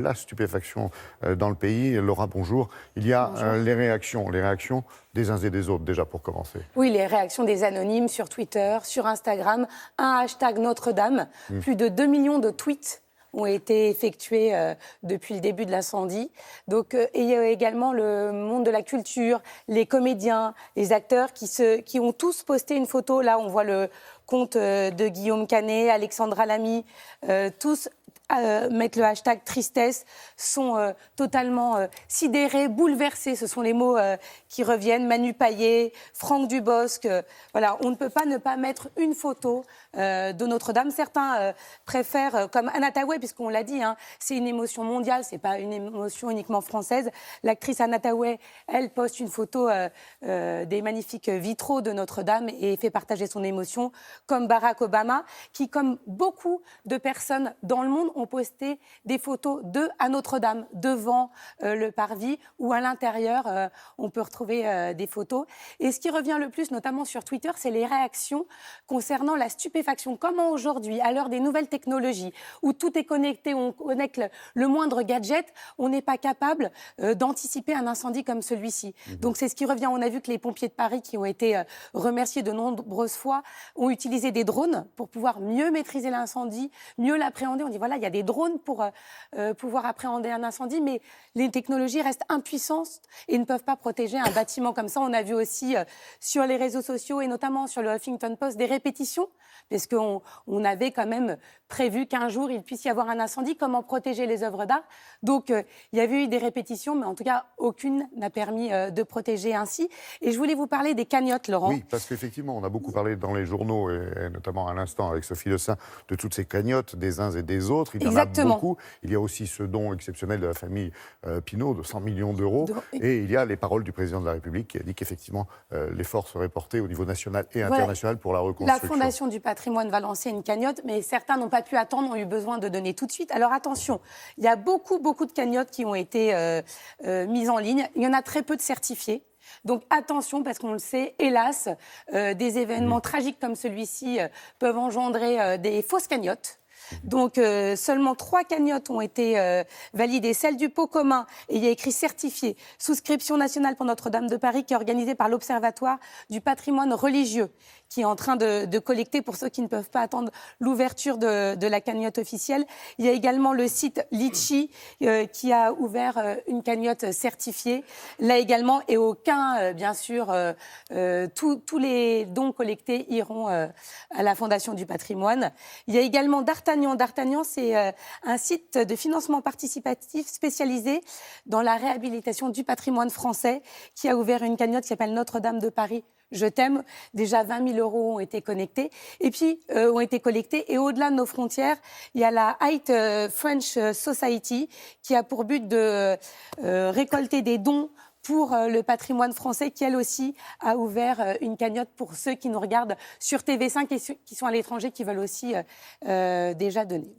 La stupéfaction dans le pays. Laura, bonjour. Il y a les réactions des uns et des autres, déjà, pour commencer. Oui, les réactions des anonymes sur Twitter, sur Instagram, un hashtag Notre-Dame, plus de 2 millions de tweets ont été effectués depuis le début de l'incendie. Donc, et il y a également le monde de la culture, les comédiens, les acteurs qui ont tous posté une photo. Là, on voit le compte de Guillaume Canet, Alexandra Lamy, tous mettent le hashtag tristesse, sont totalement sidérés, bouleversés. Ce sont les mots qui reviennent. Manu Payet, Franck Dubosc. Voilà, on ne peut pas ne pas mettre une photo de Notre-Dame. Certains préfèrent, comme Anna Tawai, puisqu'on l'a dit, hein, c'est une émotion mondiale, c'est pas une émotion uniquement française. L'actrice Anna Tawai, elle poste une photo des magnifiques vitraux de Notre-Dame et fait partager son émotion, comme Barack Obama, qui, comme beaucoup de personnes dans le monde, ont posté des photos à Notre-Dame, devant le parvis, ou à l'intérieur, on peut retrouver des photos. Et ce qui revient le plus, notamment sur Twitter, c'est les réactions concernant la stupéfaction. Comment aujourd'hui, à l'heure des nouvelles technologies, où tout est connecté, on connecte le moindre gadget, on n'est pas capable d'anticiper un incendie comme celui-ci. Donc c'est ce qui revient. On a vu que les pompiers de Paris, qui ont été remerciés de nombreuses fois, ont utilisé des drones pour pouvoir mieux maîtriser l'incendie, mieux l'appréhender. On dit voilà, il y a des drones pour pouvoir appréhender un incendie, mais les technologies restent impuissantes et ne peuvent pas protéger un bâtiment comme ça. On a vu aussi sur les réseaux sociaux et notamment sur le Huffington Post des répétitions, parce qu'on avait quand même prévu qu'un jour il puisse y avoir un incendie. Comment protéger les œuvres d'art? Donc il y avait eu des répétitions, mais en tout cas aucune n'a permis de protéger ainsi. Et je voulais vous parler des cagnottes, Laurent. Oui, parce qu'effectivement, on a beaucoup parlé dans les journaux, et notamment à l'instant avec Sophie Le Saint, de toutes ces cagnottes des uns et des autres. Il y en a beaucoup. Il y a aussi ce don exceptionnel de la famille Pinault de 100 millions d'euros. Et il y a les paroles du président de la République qui a dit qu'effectivement, l'effort serait porté au niveau national et international pour la reconstruction. La Fondation du patrimoine va lancer une cagnotte, mais certains n'ont pas pu attendre, ont eu besoin de donner tout de suite. Alors attention, il y a beaucoup de cagnottes qui ont été mises en ligne. Il y en a très peu de certifiées. Donc attention, parce qu'on le sait, hélas, des événements tragiques comme celui-ci peuvent engendrer des fausses cagnottes. Donc seulement 3 cagnottes ont été validées. Celle du pot commun, et il y a écrit certifié. Souscription nationale pour Notre-Dame de Paris, qui est organisée par l'Observatoire du patrimoine religieux, qui est en train de collecter, pour ceux qui ne peuvent pas attendre l'ouverture de la cagnotte officielle. Il y a également le site Litchi qui a ouvert une cagnotte certifiée. Là également, et aucun, bien sûr, tous les dons collectés iront à la Fondation du patrimoine. Il y a également D'Artagnan. D'Artagnan, c'est un site de financement participatif spécialisé dans la réhabilitation du patrimoine français, qui a ouvert une cagnotte qui s'appelle Notre-Dame de Paris. Je t'aime. Déjà 20 000 € ont été connectés. Et puis, ont été collectés. Et au-delà de nos frontières, il y a la Haight French Society, qui a pour but de récolter des dons pour le patrimoine français, qui elle aussi a ouvert une cagnotte pour ceux qui nous regardent sur TV5 et ceux qui sont à l'étranger, qui veulent aussi déjà donner.